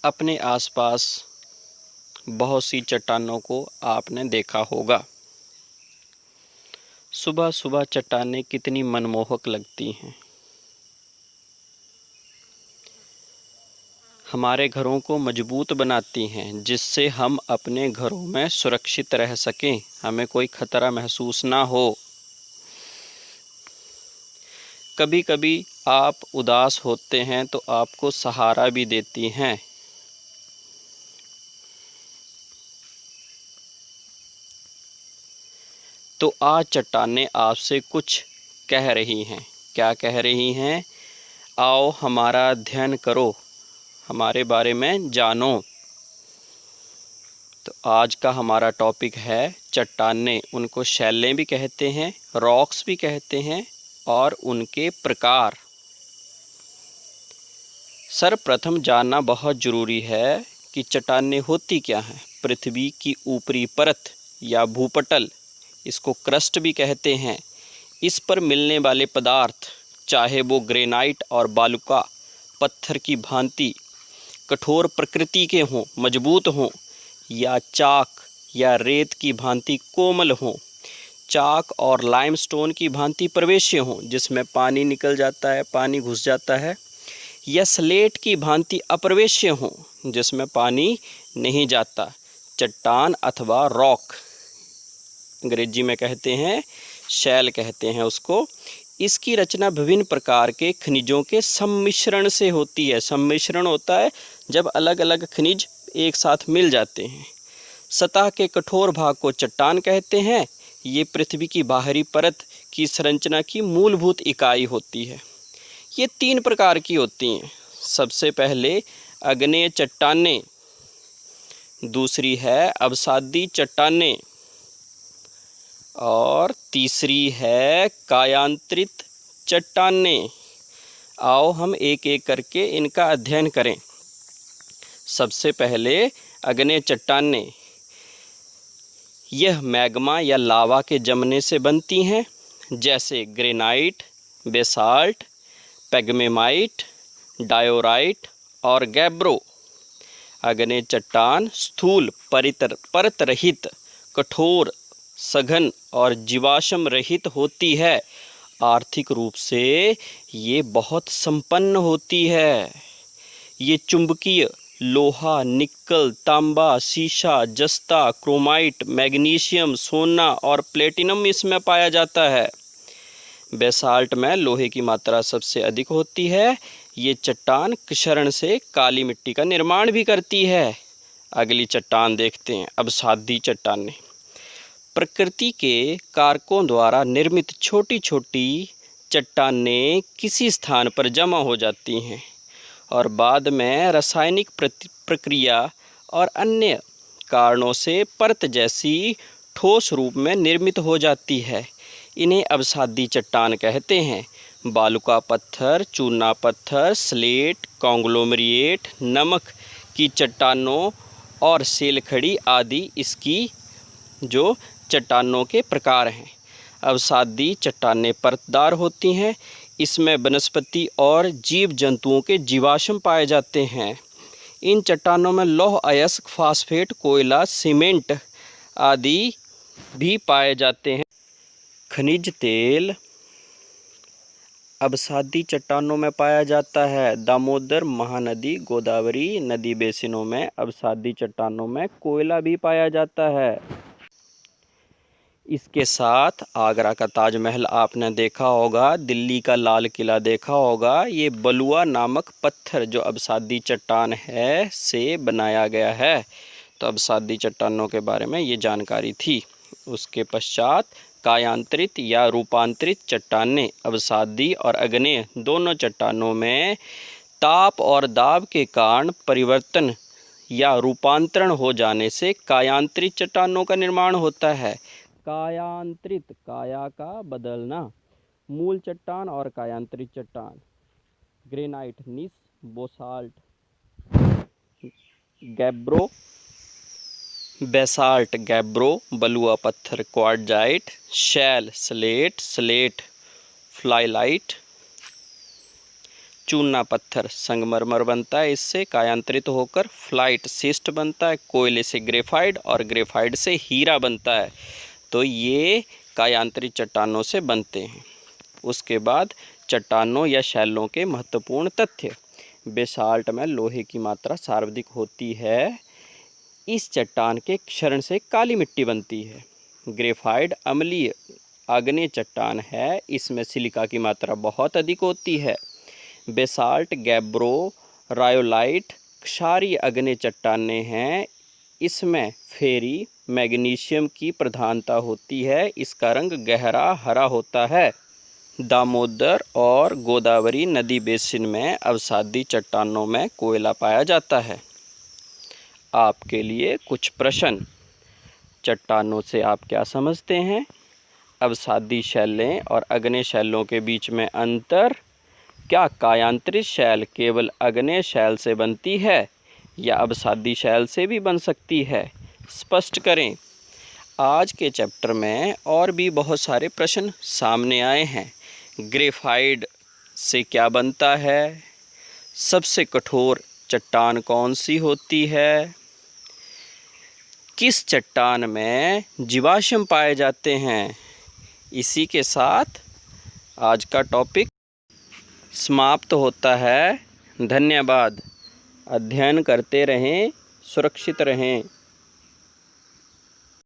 अपने आसपास बहुत सी चट्टानों को आपने देखा होगा। सुबह सुबह चट्टानें कितनी मनमोहक लगती हैं। हमारे घरों को मजबूत बनाती हैं, जिससे हम अपने घरों में सुरक्षित रह सकें, हमें कोई खतरा महसूस ना हो। कभी कभी आप उदास होते हैं तो आपको सहारा भी देती हैं। तो आज चट्टानें आपसे कुछ कह रही हैं। क्या कह रही हैं? आओ हमारा अध्ययन करो, हमारे बारे में जानो। तो आज का हमारा टॉपिक है चट्टानें। उनको शैलें भी कहते हैं, रॉक्स भी कहते हैं, और उनके प्रकार। सर्वप्रथम जानना बहुत ज़रूरी है कि चट्टानें होती क्या हैं। पृथ्वी की ऊपरी परत या भूपटल, इसको क्रस्ट भी कहते हैं, इस पर मिलने वाले पदार्थ, चाहे वो ग्रेनाइट और बालुका पत्थर की भांति कठोर प्रकृति के हों, मजबूत हों, या चाक या रेत की भांति कोमल हों, चाक और लाइमस्टोन की भांति प्रवेश्य हों, जिसमें पानी निकल जाता है, पानी घुस जाता है, या स्लेट की भांति अप्रवेश्य हों, जिसमें पानी नहीं जाता। चट्टान अथवा रॉक, अंग्रेजी में कहते हैं शैल कहते हैं उसको। इसकी रचना विभिन्न प्रकार के खनिजों के सम्मिश्रण से होती है। सम्मिश्रण होता है जब अलग अलग खनिज एक साथ मिल जाते हैं। सतह के कठोर भाग को चट्टान कहते हैं। ये पृथ्वी की बाहरी परत की संरचना की मूलभूत इकाई होती है। ये 3 प्रकार की होती हैं। सबसे पहले आग्नेय चट्टानें, दूसरी है अवसादी चट्टानें, और तीसरी है कायांतरित चट्टानें। आओ हम एक एक करके इनका अध्ययन करें। सबसे पहले आग्नेय चट्टानें। यह मैग्मा या लावा के जमने से बनती हैं, जैसे ग्रेनाइट, बेसाल्ट, पेग्मेमाइट, डायोराइट और गैब्रो। आग्नेय चट्टान स्थूल, परत रहित, कठोर, सघन और जीवाश्म रहित होती है। आर्थिक रूप से ये बहुत संपन्न होती है। ये चुंबकीय, लोहा, निकल, तांबा, सीसा, जस्ता, क्रोमाइट, मैग्नीशियम, सोना और प्लेटिनम इसमें पाया जाता है। बेसाल्ट में लोहे की मात्रा सबसे अधिक होती है। ये चट्टान क्षरण से काली मिट्टी का निर्माण भी करती है। अगली चट्टान देखते हैं, अवसादी चट्टानें। प्रकृति के कारकों द्वारा निर्मित छोटी छोटी चट्टानें किसी स्थान पर जमा हो जाती हैं और बाद में रासायनिक प्रक्रिया और अन्य कारणों से परत जैसी ठोस रूप में निर्मित हो जाती है। इन्हें अवसादी चट्टान कहते हैं। बालुका पत्थर, चूना पत्थर, स्लेट, कॉन्ग्लोमरिएट, नमक की चट्टानों और सेलखड़ी आदि इसकी जो चट्टानों के प्रकार हैं। अवसादी चट्टानें परतदार होती हैं। इसमें वनस्पति और जीव जंतुओं के जीवाश्म पाए जाते हैं। इन चट्टानों में लौह अयस्क, फास्फेट, कोयला, सीमेंट आदि भी पाए जाते हैं। खनिज तेल अवसादी चट्टानों में पाया जाता है। दामोदर, महानदी, गोदावरी नदी बेसिनों में अवसादी चट्टानों में कोयला भी पाया जाता है। इसके साथ आगरा का ताजमहल आपने देखा होगा, दिल्ली का लाल किला देखा होगा। ये बलुआ नामक पत्थर जो अवसादी चट्टान है से बनाया गया है। तो अवसादी चट्टानों के बारे में ये जानकारी थी। उसके पश्चात कायांतरित या रूपांतरित चट्टानें। अवसादी और आग्नेय दोनों चट्टानों में ताप और दाब के कारण परिवर्तन या रूपांतरण हो जाने से कायांतरित चट्टानों का निर्माण होता है। कायांतरित, काया का बदलना, मूल चट्टान और कायांतरित चट्टान। ग्रेनाइट, नीस, बोसाल्ट, गैब्रो, बेसाल्ट, गैब्रो, बलुआ पत्थर, क्वार्टजाइट, शैल, स्लेट, स्लेट, फ्लाइलाइट, चूना पत्थर संगमरमर बनता है, इससे कायांतरित होकर फ्लाइट सिस्ट बनता है। कोयले से ग्रेफाइट और ग्रेफाइट से हीरा बनता है। तो ये कायांतरित चट्टानों से बनते हैं। उसके बाद चट्टानों या शैलों के महत्वपूर्ण तथ्य। बेसाल्ट में लोहे की मात्रा सर्वाधिक होती है। इस चट्टान के क्षरण से काली मिट्टी बनती है। ग्रेफाइट अम्लीय आग्नेय चट्टान है, इसमें सिलिका की मात्रा बहुत अधिक होती है। बेसाल्ट, गैब्रो, रायोलाइट क्षारीय आग्नेय चट्टानें हैं, इसमें फेरी मैग्नीशियम की प्रधानता होती है। इसका रंग गहरा हरा होता है। दामोदर और गोदावरी नदी बेसिन में अवसादी चट्टानों में कोयला पाया जाता है। आपके लिए कुछ प्रश्न। चट्टानों से आप क्या समझते हैं? अवसादी शैलें और आग्नेय शैलों के बीच में अंतर। क्या कायांतरित शैल केवल आग्नेय शैल से बनती है या अवसादी शैल से भी बन सकती है? स्पष्ट करें। आज के चैप्टर में और भी बहुत सारे प्रश्न सामने आए हैं। ग्रेफाइट से क्या बनता है? सबसे कठोर चट्टान कौन सी होती है? किस चट्टान में जीवाश्म पाए जाते हैं? इसी के साथ आज का टॉपिक समाप्त होता है। धन्यवाद। अध्ययन करते रहें, सुरक्षित रहें।